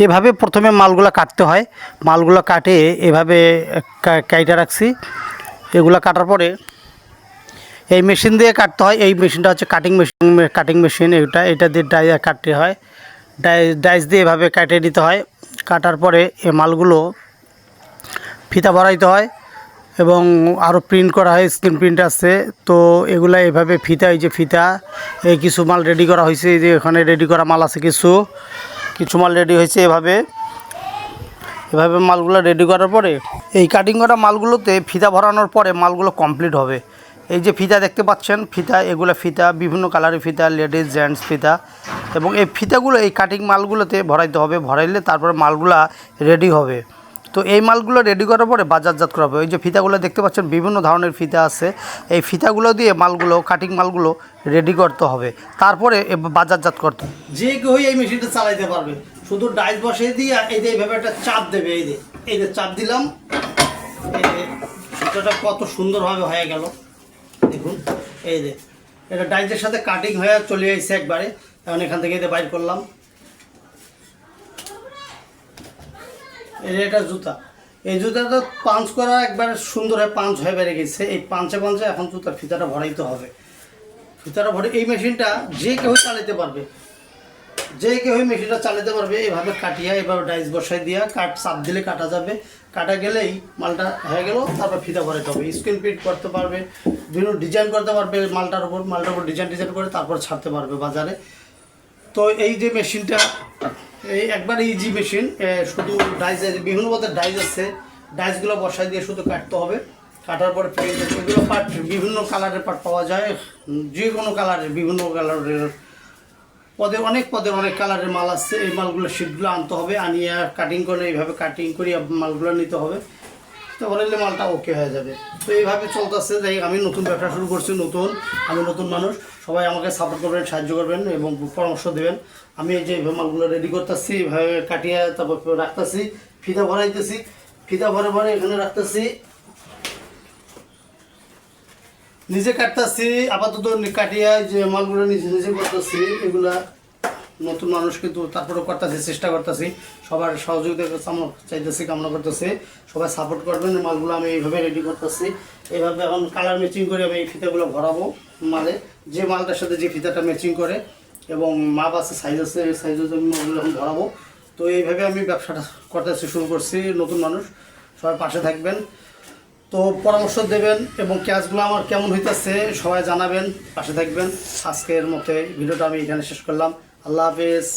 এভাবে প্রথমে মালগুলো কাটতে হয়। মালগুলো কাটে এভাবে কাইটা রাখছি। এগুলো কাটার পরে এই মেশিন দিয়ে কাটতে হয়। এই মেশিনটা হচ্ছে কাটিং মেশিন। এটা দিয়ে কাটতে হয়। ডাইস দিয়ে এভাবে কাটে নিতে হয়। কাটার পরে এই মালগুলো ফিতা ভরাইতে হয় এবং আরও প্রিন্ট করা হয়, স্ক্রিন প্রিন্ট আছে। তো এগুলা এভাবে ফিতা, এই যে ফিতা, এই কিছু মাল রেডি করা হয়েছে। এই যে এখানে রেডি করা মাল আছে, কিছু মাল রেডি হয়েছে। এভাবে মালগুলো রেডি করার পরে এই কাটিং করা মালগুলোতে ফিতা ভরানোর পরে মালগুলো কমপ্লিট হবে। এই যে ফিতা দেখতে পাচ্ছেন, এগুলো ফিতা বিভিন্ন কালারের ফিতা, লেডিস জেন্টস ফিতা। এবং এই ফিতাগুলো এই কাটিং মালগুলোতে ভরাইতে হবে। ভরাইলে তারপরে মালগুলা রেডি হবে। তো এই মালগুলো রেডি করার পরে বাজারজাত করা হবে। ওই যে ফিতাগুলো দেখতে পাচ্ছেন, বিভিন্ন ধরনের ফিতা আছে। এই ফিতাগুলো দিয়ে কাটিং মালগুলো রেডি করতে হবে, তারপরে বাজারজাত করতে হবে। যে কেউ এই মেশিনটা চালাইতে পারবে। শুধু ডাইস বসিয়ে দিয়ে এই যে এইভাবে একটা চাপ দেবে। এই যে চাপ দিলাম, এই যে ফিতাটা কত সুন্দরভাবে হয়ে গেল দেখুন। এই যে এটা ডাইসের সাথে কাটিং হয়ে চলে এসেছে একবারে। এখন এখান থেকে বাইর করলাম। এটা জুতা, এই জুতাটা পাঞ্চ করা একবার সুন্দর হয়ে পাঞ্চ হয়ে বেড়ে গেছে। এই পাঞ্চে এখন জুতার ফিতাটা ভরাইতে হবে। ফিতাটা ভরে এই মেশিনটা যে কেউ চালাতে পারবে। মেশিনটা চালাতে পারবে। এভাবে কাটিয়া এভাবে ডাইস বসাই দিয়া চাপ দিলে কাটা যাবে। কাটা গেলেই মালটা হয়ে গেল। তারপর ফিতা ভরাইতে হবে, স্ক্রিন প্রিন্ট করতে পারবে, বিভিন্ন ডিজাইন করতে পারবে। মালটার উপর ডিজাইন করে তারপর ছাড়তে পারবে বাজারে। তো এই যে মেশিনটা এই একবার ইজি মেশিন। শুধু ডাইস, বিভিন্ন পদের ডাইস আছে। ডাইসগুলো বসাই দিয়ে শুধু কাটতে হবে। কাটার পরে এগুলো পার্ট, বিভিন্ন কালারের পার্ট পাওয়া যায়। যে কোনো কালারের, বিভিন্ন কালারের অনেক কালারের মাল আছে। এই মালগুলো শিটগুলো আনতে হবে। আনিয়ে কাটিং করে এইভাবে কাটিং করে মালগুলো নিতে হবে। তো বললে মালটা ওকে হয়ে যাবে। তো এইভাবে চলতেছে। যাই আমি নতুন ব্যবসা শুরু করছি, আমি নতুন মানুষ। সবাই আমাকে সাপোর্ট করবেন, সাহায্য করবেন এবং পরামর্শ দেবেন। আমি এই যে মালগুলো রেডি করতেছি, এইভাবে কাটিয়ে তারপর রাখতেছি, ফিতা ভরাইতেছি। ফিতা ভরে এখানে রাখতেছি, নিজে কাটতেছি। আপাতত কাটিয়ে যে মালগুলো নিজে করতেছি। এগুলা নতুন মানুষ, কিন্তু তারপরেও করতেছি, চেষ্টা করতেছি। সবার সহযোগিতা চাইতেছি, কামনা করতেছি। সবাই সাপোর্ট করবেন। মালগুলো আমি এইভাবে রেডি করতেছি। এইভাবে এখন কালার ম্যাচিং করে আমি এই ফিতাগুলো ভরাবো মালে। যে মালটার সাথে যে ফিতাটা ম্যাচিং করে এবং মাপ আছে, সাইজ আছে, এই সাইজে আমি মালগুলো এখন ভরাবো। তো এইভাবে আমি ব্যবসাটা শুরু করছি। নতুন মানুষ, সবাই পাশে থাকবেন। তো পরামর্শ দেবেন এবং কাজগুলো আমার কেমন হইতেছে সবাই জানাবেন, পাশে থাকবেন। আজকের মতে ভিডিওটা আমি এখানে শেষ করলাম। আল্লাহ হাফেজ।